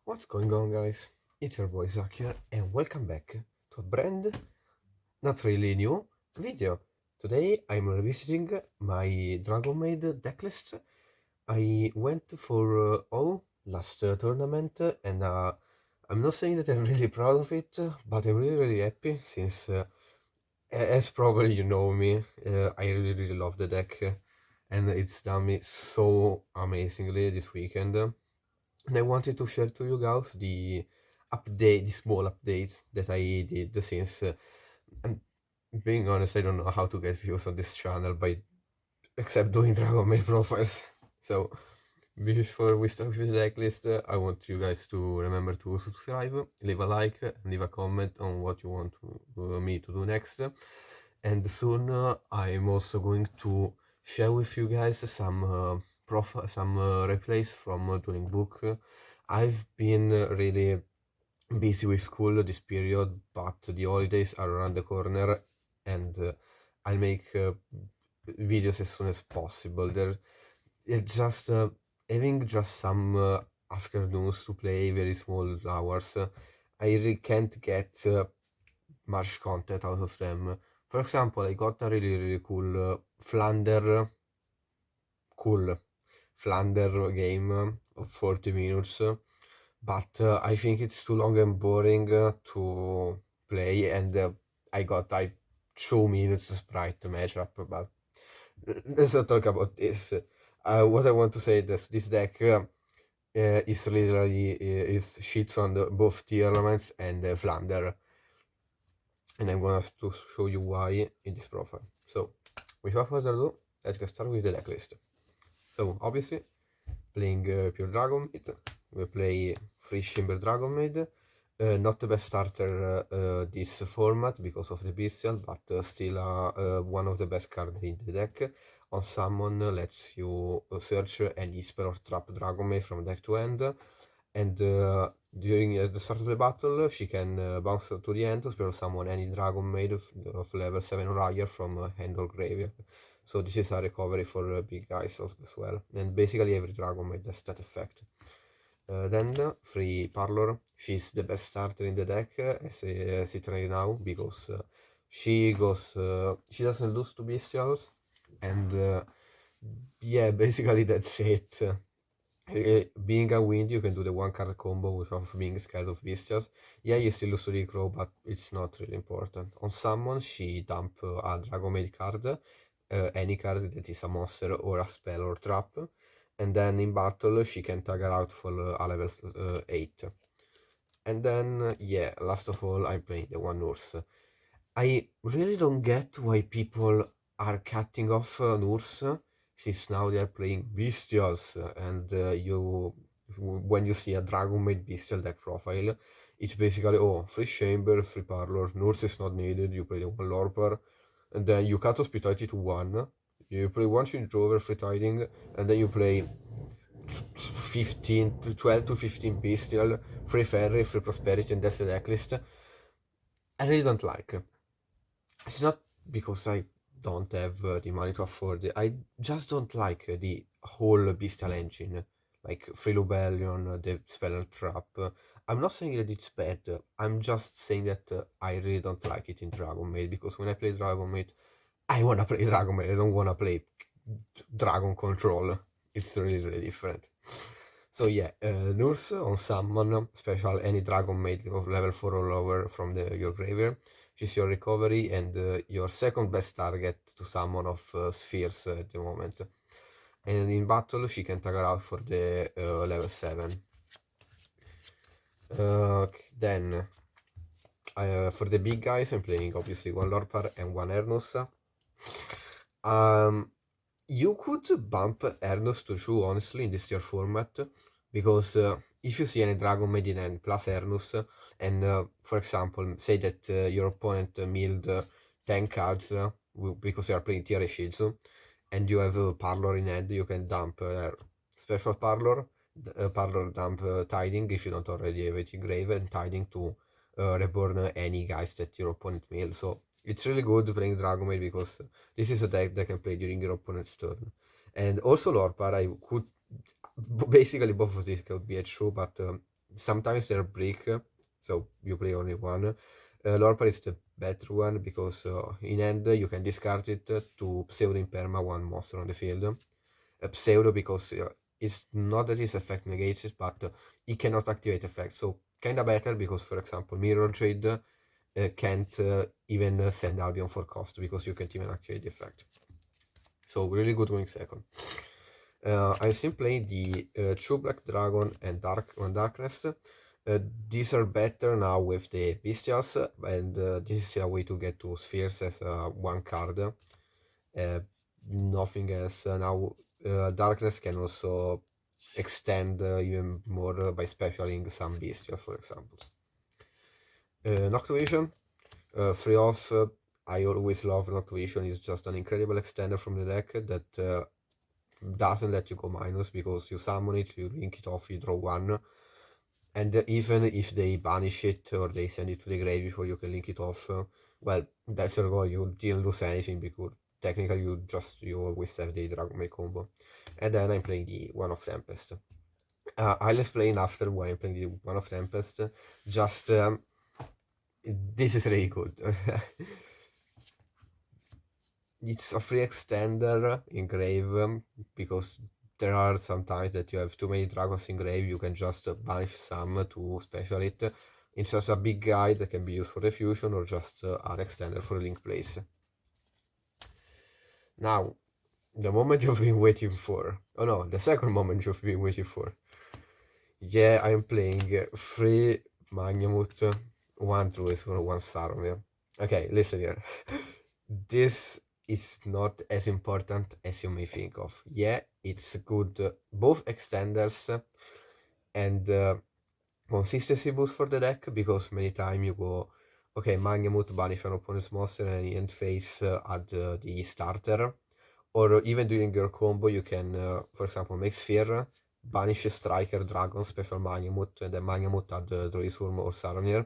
What's going on, guys? It's your boy Zach here, and welcome back to a brand not really new video. Today I'm revisiting my Dragonmaid decklist. I went for all last tournament, and I'm not saying that I'm really proud of it, but I'm really happy since, as probably you know me, I really love the deck, and it's done me so amazingly this weekend. And I wanted to share to you guys the small updates that I did since, I'm being honest, I don't know how to get views on this channel by except doing Dragon Maid profiles. So before we start with the decklist, I want you guys to remember to subscribe, leave a like, and leave a comment on what you want me to do next. And soon I'm also going to share with you guys some replays from Dueling Book. I've been really busy with school this period, but the holidays are around the corner, and I'll make videos as soon as possible. It's just having just some afternoons to play, very small hours. I really can't get much content out of them. For example, I got a really cool Flander game of 40 minutes, but I think it's too long and boring to play, and I got like 2 minutes sprite matchup, but let's not talk about this. What I want to say is this deck is literally is shits on both tier elements and Flander, and I'm gonna to show you why in this profile. So, without further ado, let's get started with the deck list. So, obviously, playing pure Dragonmaid, we play free Shimmer Dragonmaid. Not the best starter this format because of the Bestial, but still one of the best cards in the deck. On summon lets you search any spell or trap Dragonmaid from deck to end, and during the start of the battle she can bounce to the end to spell summon any Dragonmaid of level 7 or higher from hand or graveyard. So this is a recovery for big guys as well, and basically every Dragonmaid has that effect. Then free Parlor, she's the best starter in the deck as it right now, because she doesn't lose to Bestials, and yeah, basically that's it. Being a wind, you can do the one card combo without being scared of Bestials. Yeah, you still lose to the Crow, but it's not really important. On summon, she dump a Dragomaid card, any card that is a monster or a spell or trap, and then in battle she can tag her out for a level 8. And then, yeah, last of all, I'm playing the one Nurse. I really don't get why people are cutting off Nurse, since now they are playing Bestials, and when you see a Dragonmaid Bestial deck profile, it's basically, oh, free Chamber, free Parlor, Nurse is not needed, you play the one Lorper, and then you cut Hospitality to 1, you play one Change Over, free Tiding, and then you play 15 to 12 to 15 Bestial, free Ferry, free Prosperity, and that's the decklist. I really don't like. It's not because I don't have the money to afford it. I just don't like the whole Bestial engine, like Free Lubellion, the Spell Trap. I'm not saying that it's bad. I'm just saying that I really don't like it in Dragonmaid, because when I play Dragonmaid, I wanna play Dragonmaid. I don't wanna play Dragon Control. It's really different. So yeah, Nurse on summon, special any Dragonmaid of level 4 or lower from your graveyard. She's your recovery and your second best target to summon of spheres at the moment. And in battle she can tag her out for the level 7. Then for the big guys I'm playing obviously one Lorpar and one Ernus. You could bump Ernus to 2 honestly in this tier format, because if you see any Dragonmaid in hand plus Ernus, and for example, say that your opponent milled 10 cards because you are playing tier Shidzu, and you have a Parlor in hand, you can dump special Parlor, Parlor dump Tiding if you don't already have it in grave, and Tiding to reborn any guys that your opponent milled. So it's really good playing Dragonmaid, because this is a deck that can play during your opponent's turn. And also Lorpar, I could basically both of these could be a true, but sometimes they're brick, so you play only one. Lorpa is the better one because in end you can discard it to pseudo imperma one monster on the field. Pseudo because it's not that its effect negates it, but it cannot activate effect. So kinda better because, for example, Mirror Jade can't even send Albion for cost because you can't even activate the effect. So really good going second. I've seen playing the True Black Dragon and Darkness. These are better now with the Bestials, and this is a way to get to Spheres as one card. Nothing else. Now, Darkness can also extend even more by specialing some Bestials, for example. Noctuvision, free off. I always love Noctuvision. It's just an incredible extender from the deck that doesn't let you go minus because you summon it, you link it off, you draw one, and even if they banish it or they send it to the grave before you can link it off, well, that's your goal. You didn't lose anything because technically you always have the Dragonmaid combo. And then I'm playing the One of Tempest. I'll explain after why I'm playing the One of Tempest. Just this is really good. It's a free extender in grave because there are some times that you have too many dragons in grave, you can just banish some to special it. It's just a big guide that can be used for the fusion or just an extender for a link place. Now, the moment you've been waiting for. Oh no, the second moment you've been waiting for. Yeah, I'm playing 3 Magnamut, 1 Druid, 1 Saron. Okay, listen here. This is not as important as you may think of. Yeah, it's good, both extenders and consistency boost for the deck, because many times you go, okay, Magnamut banish an opponent's monster and end phase add the starter, or even during your combo you can, for example, make Sphere, banish a Striker, Dragon, special Magnamut, and then Magnamut add Druiswurm or Saronir,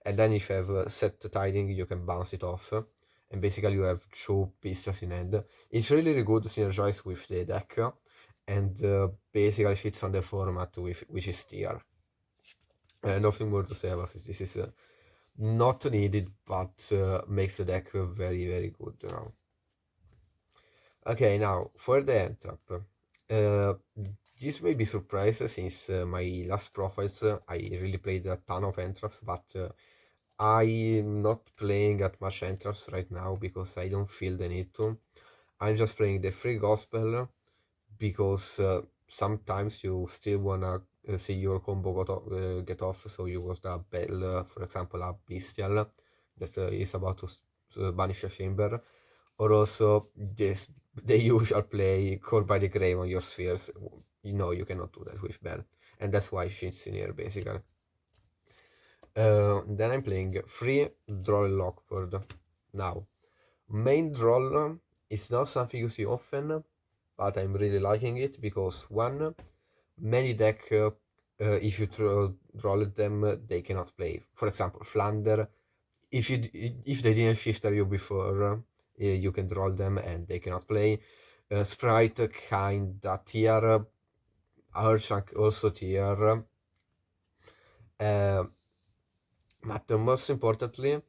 and then if you have set Tiding you can bounce it off, and basically you have 2 pistols in hand. It's really good to synergize with the deck, and basically fits on the format which is tier. Nothing more to say about it. This is not needed, but makes the deck very, very good now. Okay, now for the end trap. This may be surprised since my last profiles I really played a ton of end traps, but I'm not playing that much end traps right now because I don't feel the need to. I'm just playing the free gospel because sometimes you still wanna see your combo get off, so you got a bell, for example, a bestial that is about to banish a chamber, or also this the usual play called by the grave on your spheres. You know you cannot do that with bell, and that's why she's in here basically. Then I'm playing free draw lockboard. Now, main draw is not something you see often, but I'm really liking it because one, many deck, if you draw them, they cannot play. For example, Flander, if they didn't shifter you before, you can draw them and they cannot play. Sprite kinda tier, Urchank also tier. But most importantly,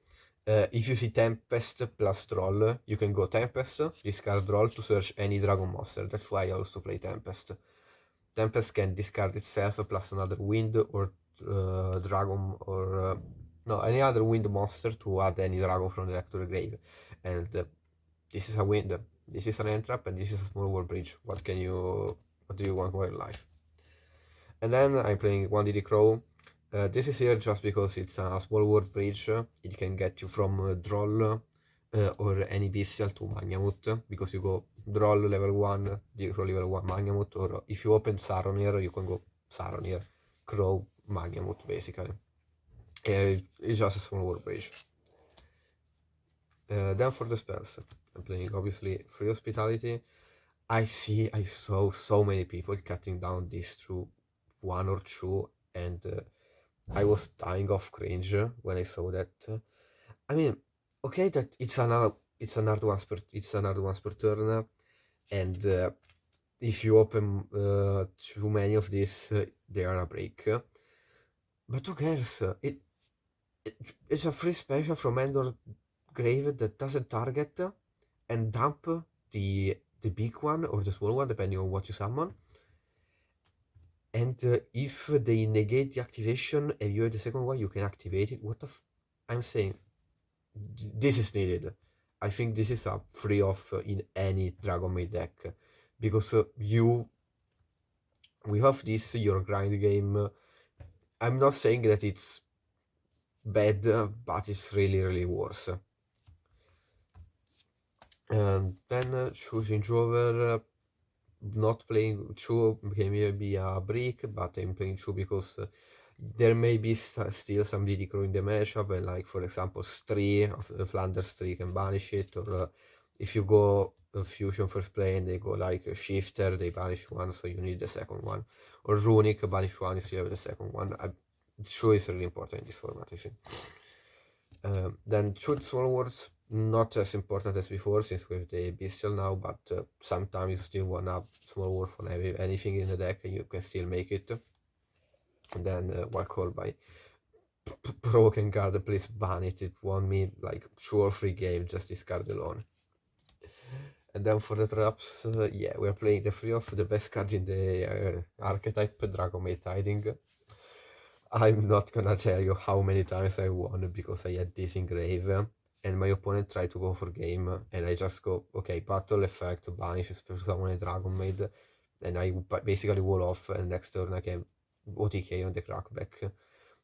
if you see Tempest plus Troll, you can go Tempest, discard Troll to search any Dragon Monster. That's why I also play Tempest. Tempest can discard itself plus another Wind or Dragon or no, any other Wind monster to add any Dragon from the deck to the grave. And this is a Wind, this is an Entrap, and this is a Small War Bridge. What do you want more in life? And then I'm playing 1DD Crow. This is here just because it's a small word bridge. It can get you from Droll or any Bestial to Magnamut, because you go Droll level 1, Crow level 1 Magnamut, or if you open Saronir, you can go Saronir, Crow, Magnamut basically. It's just a small word bridge. Then for the spells, I'm playing obviously Free Hospitality. I saw so many people cutting down this to 1 or 2, and I was dying of cringe when I saw that. I mean, okay, that it's an hard once per turn, and if you open too many of these, they are a break. But who cares? It it's a free special from Endor Grave that doesn't target and dump the big one or the small one, depending on what you summon. And if they negate the activation and you have the second one, you can activate it. I'm saying this is needed. I think this is a free off in any Dragonmaid deck because we have this your grind game. I'm not saying that it's bad, but it's really worse. And then choosing Jover, not playing Chu can maybe a break, but I'm playing Chu because there may be still some DD in the matchup, and like for example, Stree of Flanders Stree can banish it, or if you go Fusion first play and they go like Shifter, they banish one, so you need the second one, or Runic banish one if you have the second one. Chu is really important in this format, I think. Then shoot small words, not as important as before since we have the bestial now, but sometimes you still wanna small word for anything in the deck and you can still make it. And then while called by broken card, please ban it. It won me like 2 or 3 games, just discard alone. And then for the traps, yeah, we're playing the 3 of the best cards in the archetype, Dragonmaid Tiding. I'm not gonna tell you how many times I won because I had this in grave and my opponent tried to go for game and I just go, okay, battle effect, banish, special summon a Dragonmaid, and I basically wall off and next turn I can OTK on the crackback.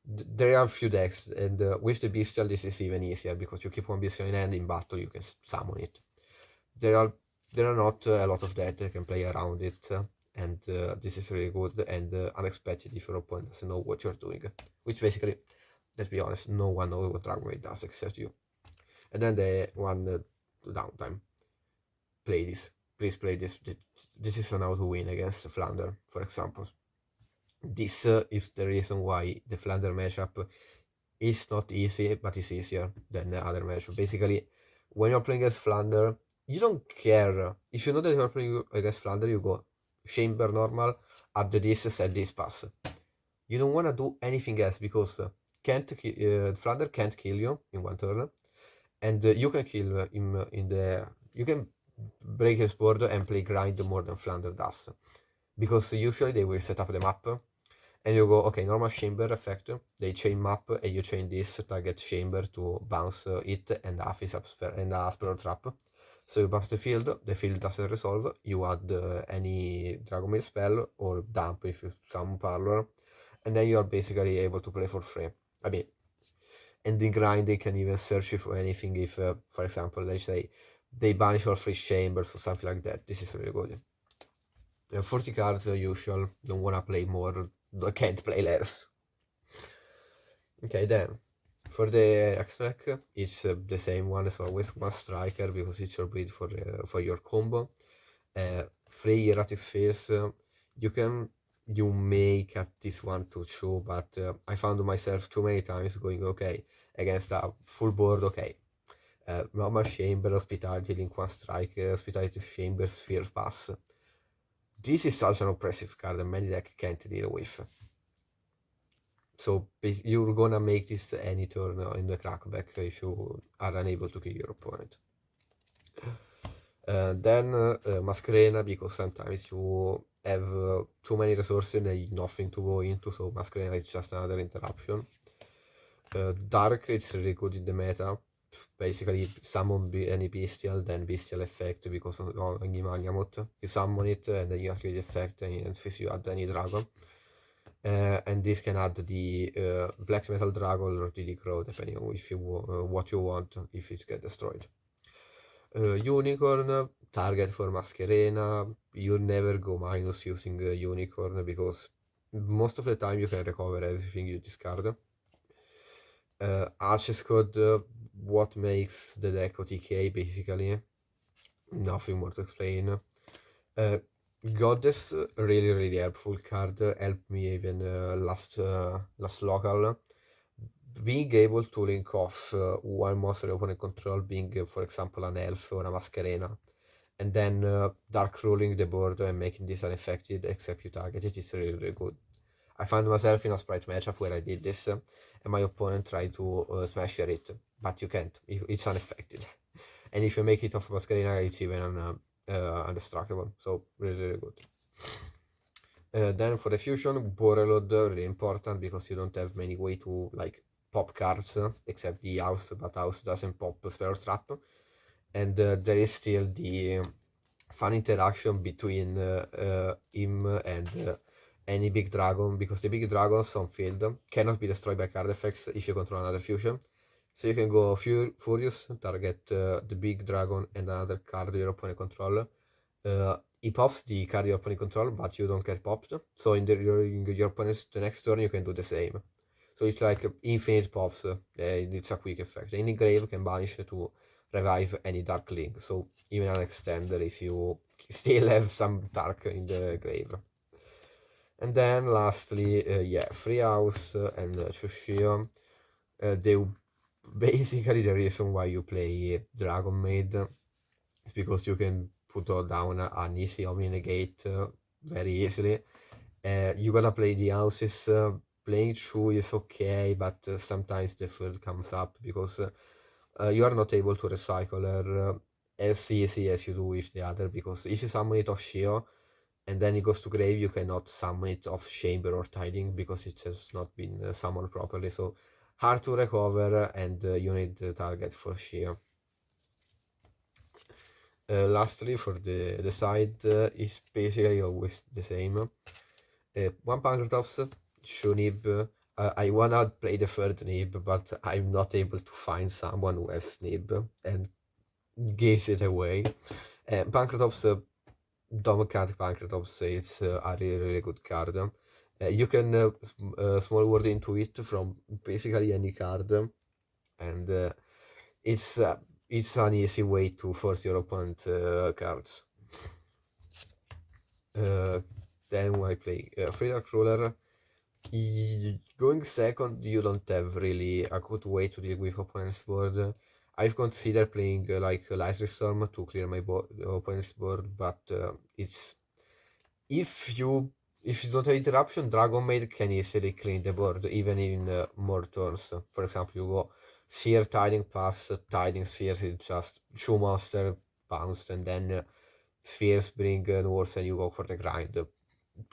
There are a few decks and with the bestial this is even easier because you keep one bestial in hand, in battle you can summon it. There are not a lot of decks that can play around it, and this is really good and unexpected if your opponent doesn't know what you're doing, which basically, let's be honest, no one knows what Dragonmaid does except you. And then the one downtime, play this, please play this. This is an how to win against Flander, for example. This is the reason why the Flander matchup is not easy, but it's easier than the other matchup. Basically, when you're playing against Flander, you don't care. If you know that you're playing against Flander, you go chamber normal, add this, set this pass. You don't want to do anything else because Flander can't kill you in one turn, and you can kill him in the. You can break his board and play grind more than Flander does, because usually they will set up the map and you go, okay, normal chamber effect, they chain map and you chain this target chamber to bounce it and half is and a spell trap. So you bounce the field doesn't resolve, you add any Dragonmaid spell or dump if you summon Parlor, and then you are basically able to play for free. I mean, and in grinding can even search for anything if, for example, let's say they banish your free chambers or something like that. This is really good. 40 cards usual, don't wanna play more, can't play less. Okay, then for the X-Track, it's the same one as always, one striker because it's your breed for your combo. 3 erratic spheres, you may cut this one to 2, but I found myself too many times going, okay, against a full board, okay, normal chamber, hospitality, link 1 strike, hospitality chamber, sphere pass. This is such an oppressive card that many deck can't deal with. So you're gonna make this any turn in the crackback if you are unable to kill your opponent. Then Masquerena, because sometimes you have too many resources and nothing to go into, so Masquerena is just another interruption. Dark, it's really good in the meta. Basically, summon any bestial, then bestial effect because of ogni Magnamoth. You summon it and then you activate the effect and if you add any dragon. And this can add the black metal dragon or the crow depending on if you what you want if it gets destroyed. Unicorn, target for Masquerena. You never go minus using Unicorn because most of the time you can recover everything you discard. Arches Code, what makes the deck OTK basically. Nothing more to explain. Goddess, really helpful card, helped me even last local. Being able to link off one monster opponent control, being for example an elf or a Masquerena, and then dark rolling the board and making this unaffected except you target it is really good. I found myself in a sprite matchup where I did this, and my opponent tried to smash it, but you can't. It's unaffected. And if you make it off Masquerina, it's even undestructible. So really good. Then for the fusion, Borreload really important because you don't have many way to like pop cards except the house, but house doesn't pop spell trap. And there is still the fun interaction between him and any big dragon, because the big dragons on field cannot be destroyed by card effects if you control another fusion. So you can go Furious, target the big dragon and another card your opponent control. He pops the card your opponent control, but you don't get popped. So in your opponent's the next turn you can do the same. So it's like infinite pops. It's a quick effect. Any grave can banish to revive any dark link. So even an extender if you still have some dark in the grave. And then lastly, yeah, Free House and Chushio. They basically the reason why you play Dragonmaid is because you can put down an easy Omni Negate very easily. You gotta play the houses. Playing Chu is okay, but sometimes the third comes up because you are not able to recycle her as easy as you do with the other, because if you summon it off Shio and then it goes to grave, you cannot summon it off Chamber or Tiding because it has not been summoned properly. So hard to recover, and you need the target for Shio. Lastly, for the side is basically always the same. One Pancratops, two Nib. I wanna play the third Nib, but I'm not able to find someone who has Nib and gives it away. Pancratops, Domcat Pancratops, it's a really good card. You can small word into it from basically any card, and it's an easy way to force your opponent cards. Then I play Free Dark Ruler. Going second, you don't have really a good way to deal with opponent's board. I've considered playing like Lightning Storm to clear my opponent's board, but it's if you don't have interruption, Dragonmaid can easily clean the board even in more turns. For example, you go Sphere, Tiding, Pass, Tiding, Spheres, it's just two monster bounced, and then Spheres bring Norse and you go for the grind.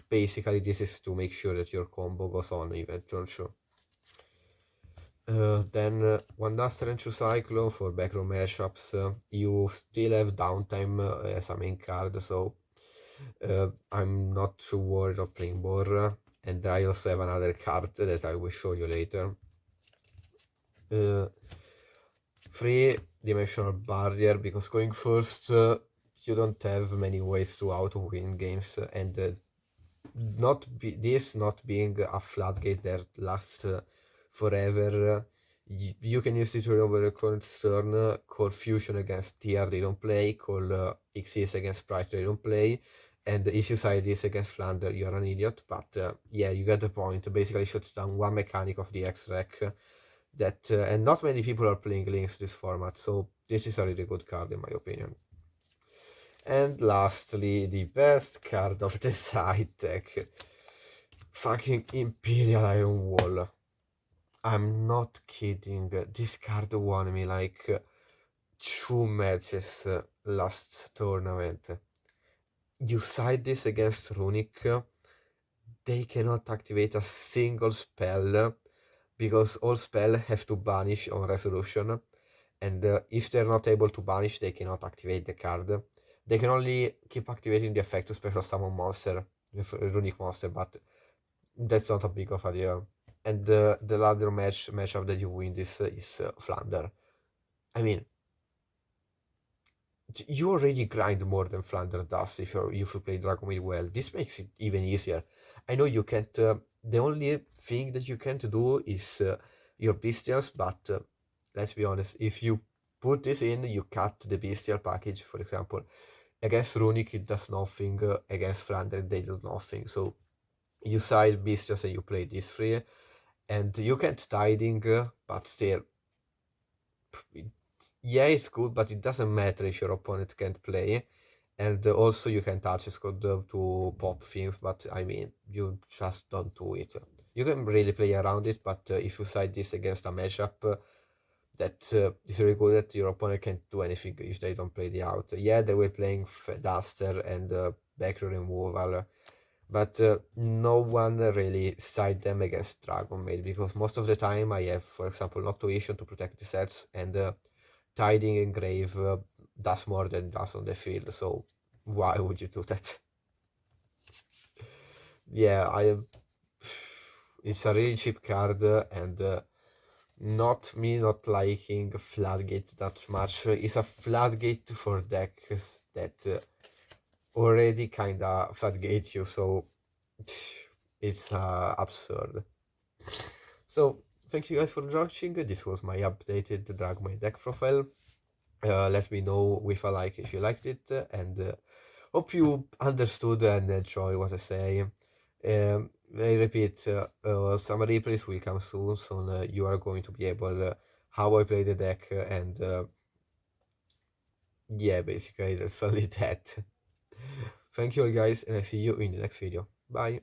Basically, this is to make sure that your combo goes on even turn 2. Then one Duster and two Cyclone for backrow matchups. You still have downtime as a main card, so I'm not too worried of playing Borra. And I also have another card that I will show you later. 3-dimensional barrier, because going first you don't have many ways to auto win games, and this not being a floodgate that lasts forever, you can use it over a current turn, call Fusion against TR they don't play, call Xyz against Sprite they don't play, and if you side this against Flander, you're an idiot, but yeah, you get the point. Basically shuts down one mechanic of the X-Rec that, and not many people are playing Links this format, so this is a really good card in my opinion. And lastly, the best card of the side deck, fucking Imperial Iron Wall. I'm not kidding, this card won me like 2 matches last tournament. You side this against Runic, they cannot activate a single spell because all spells have to banish on resolution, and if they're not able to banish, they cannot activate the card. They can only keep activating the effect to special summon monster, Runic monster, but that's not a big of a deal. And the ladder matchup that you win this is Flander. I mean, you already grind more than Flander does if you play Dragonmaid well. This makes it even easier. I know you can't. The only thing that you can't do is your bestials, but let's be honest. If you put this in, you cut the bestial package. For example, against Runic it does nothing. Against Flander they do nothing. So you side bestials and you play this free, and you can't tiding, but still. Yeah, it's good, but it doesn't matter if your opponent can't play. And also you can touch squad to pop things, but I mean, you just don't do it. You can really play around it, but if you side this against a matchup that is really good, that your opponent can't do anything if they don't play the out. Yeah, they were playing Duster and backrow removal, but no one really side them against Dragonmaid, because most of the time I have, for example, Noctuation to protect the sets, and Tiding Engrave does more than does on the field, so why would you do that? Yeah, it's a really cheap card, and not me not liking Floodgate that much. It's a Floodgate for decks that already kinda floodgate you, so it's absurd. So thank you guys for watching. This was my updated Dragonmaid deck profile. Let me know with a like if you liked it, and hope you understood and enjoy what I say. I repeat, some replays will come soon. You are going to be able how I play the deck, and yeah, basically that's only that. Thank you all guys, and I see you in the next video. Bye.